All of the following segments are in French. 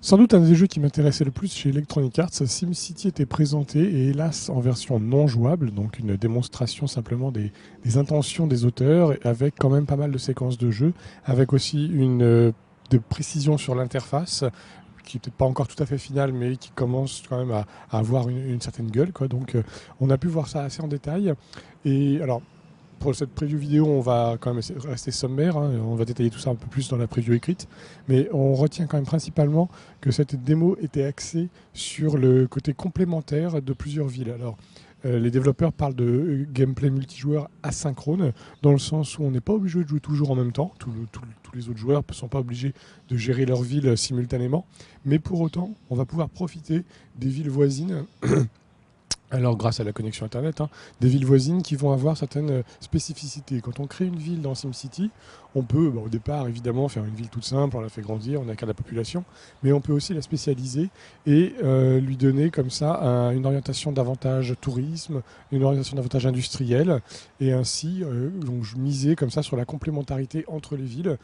Sans doute un des jeux qui m'intéressait le plus chez Electronic Arts, SimCity était présenté et hélas en version non jouable, donc une démonstration simplement des intentions des auteurs, avec quand même pas mal de séquences de jeu, avec aussi de précision sur l'interface, qui n'est peut-être pas encore tout à fait finale, mais qui commence quand même à avoir une certaine gueule, quoi. Donc on a pu voir ça assez en détail. Et alors, pour cette preview vidéo, on va quand même rester sommaire, hein, on va détailler tout ça un peu plus dans la preview écrite, mais on retient quand même principalement que cette démo était axée sur le côté complémentaire de plusieurs villes. Alors, les développeurs parlent de gameplay multijoueur asynchrone, dans le sens où on n'est pas obligé de jouer toujours en même temps, tous les autres joueurs ne sont pas obligés de gérer leur ville simultanément, mais pour autant, on va pouvoir profiter des villes voisines alors grâce à la connexion Internet, hein, des villes voisines qui vont avoir certaines spécificités. Quand on crée une ville dans SimCity, on peut, au départ évidemment, faire une ville toute simple, on la fait grandir, on accorde la population, mais on peut aussi la spécialiser et lui donner comme ça une orientation davantage tourisme, une orientation davantage industrielle, et ainsi donc miser comme ça sur la complémentarité entre les villes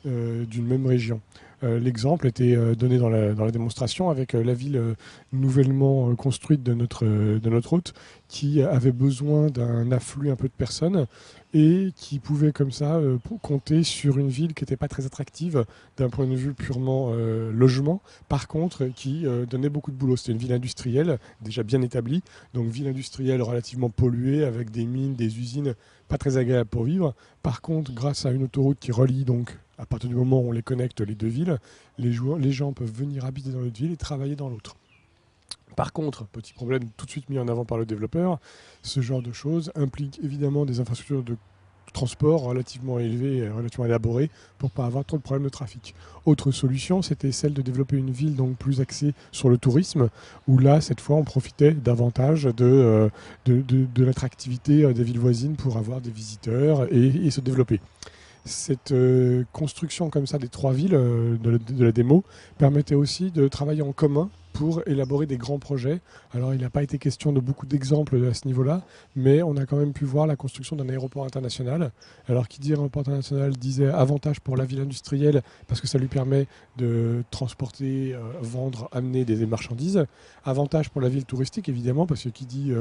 d'une même région. L'exemple était donné dans la démonstration avec la ville nouvellement construite de notre hôte qui avait besoin d'un afflux un peu de personnes et qui pouvait comme ça compter sur une ville qui n'était pas très attractive d'un point de vue purement logement, par contre qui donnait beaucoup de boulot. C'était une ville industrielle déjà bien établie, donc ville industrielle relativement polluée avec des mines, des usines pas très agréables pour vivre. Par contre, grâce à une autoroute qui relie donc à partir du moment où on les connecte les deux villes, les gens peuvent venir habiter dans l'autre ville et travailler dans l'autre. Par contre, petit problème tout de suite mis en avant par le développeur, ce genre de choses implique évidemment des infrastructures de transport relativement élevées et relativement élaborées pour ne pas avoir trop de problèmes de trafic. Autre solution, c'était celle de développer une ville donc plus axée sur le tourisme, où là, cette fois, on profitait davantage de l'attractivité des villes voisines pour avoir des visiteurs et se développer. Cette construction comme ça des trois villes de la démo permettait aussi de travailler en commun pour élaborer des grands projets. Alors il n'a pas été question de beaucoup d'exemples à ce niveau-là, mais on a quand même pu voir la construction d'un aéroport international. Alors qui dit aéroport international disait avantage pour la ville industrielle parce que ça lui permet de transporter, vendre, amener des marchandises. Avantage pour la ville touristique évidemment parce que qui dit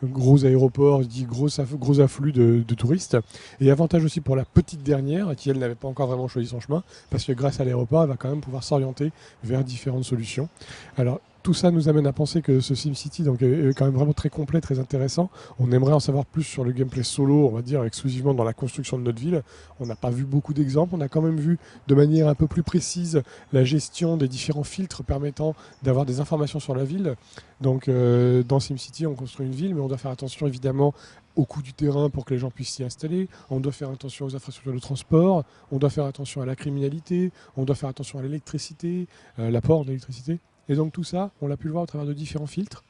gros aéroport dit gros afflux de touristes. Et avantage aussi pour la petite dernière, qui elle n'avait pas encore vraiment choisi son chemin, parce que grâce à l'aéroport, elle va quand même pouvoir s'orienter vers différentes solutions. Alors, tout ça nous amène à penser que ce SimCity donc, est quand même vraiment très complet, très intéressant. On aimerait en savoir plus sur le gameplay solo, on va dire exclusivement dans la construction de notre ville. On n'a pas vu beaucoup d'exemples, on a quand même vu de manière un peu plus précise la gestion des différents filtres permettant d'avoir des informations sur la ville. Donc dans SimCity, on construit une ville, mais on doit faire attention évidemment au coût du terrain pour que les gens puissent s'y installer, on doit faire attention aux infrastructures de transport, on doit faire attention à la criminalité, on doit faire attention à l'électricité, l'apport d'électricité. Et donc tout ça, on l'a pu le voir au travers de différents filtres.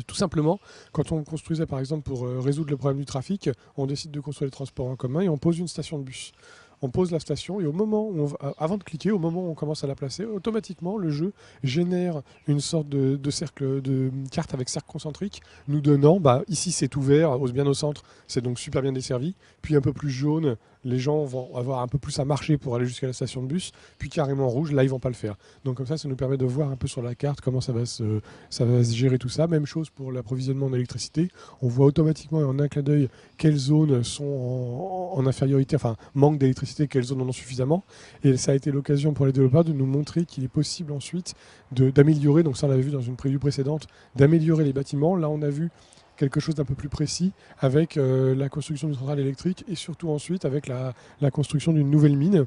Tout simplement, quand on construisait par exemple pour résoudre le problème du trafic, on décide de construire les transports en commun et on pose une station de bus. On pose la station et au moment où avant de cliquer, au moment où on commence à la placer, automatiquement le jeu génère une sorte de cercle, de carte avec cercle concentrique, nous donnant, ici c'est ouvert, bien au centre, c'est donc super bien desservi, puis un peu plus jaune, les gens vont avoir un peu plus à marcher pour aller jusqu'à la station de bus, puis carrément rouge, là ils vont pas le faire. Donc comme ça nous permet de voir un peu sur la carte comment ça va se gérer tout ça. Même chose pour l'approvisionnement d'électricité, on voit automatiquement en un clin d'œil quelles zones sont en infériorité, enfin manque d'électricité, quelles zones en ont suffisamment. Et ça a été l'occasion pour les développeurs de nous montrer qu'il est possible ensuite d'améliorer, donc ça on l'avait vu dans une preview précédente, d'améliorer les bâtiments. Là on a vu quelque chose d'un peu plus précis avec la construction d'une centrale électrique et surtout ensuite avec la construction d'une nouvelle mine.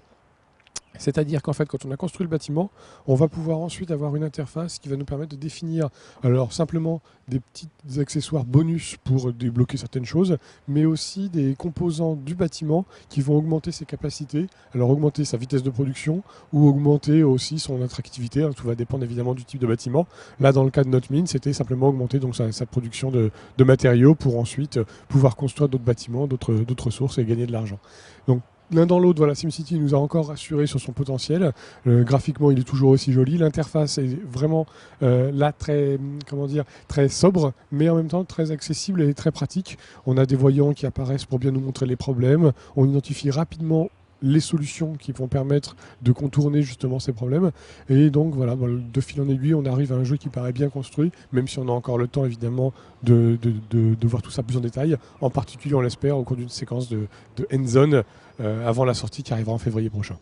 C'est-à-dire qu'en fait, quand on a construit le bâtiment, on va pouvoir ensuite avoir une interface qui va nous permettre de définir, alors simplement des petits accessoires bonus pour débloquer certaines choses, mais aussi des composants du bâtiment qui vont augmenter ses capacités, alors augmenter sa vitesse de production ou augmenter aussi son attractivité. Hein, tout va dépendre évidemment du type de bâtiment. Là, dans le cas de notre mine, c'était simplement augmenter donc sa production de matériaux pour ensuite pouvoir construire d'autres bâtiments, d'autres sources et gagner de l'argent. Donc l'un dans l'autre, voilà, SimCity nous a encore rassuré sur son potentiel. Graphiquement, il est toujours aussi joli. L'interface est vraiment là très, comment dire, très sobre, mais en même temps très accessible et très pratique. On a des voyants qui apparaissent pour bien nous montrer les problèmes. On identifie rapidement les solutions qui vont permettre de contourner justement ces problèmes. Et donc voilà, de fil en aiguille, on arrive à un jeu qui paraît bien construit, même si on a encore le temps évidemment de voir tout ça plus en détail. En particulier, on l'espère, au cours d'une séquence de end zone avant la sortie qui arrivera en février prochain.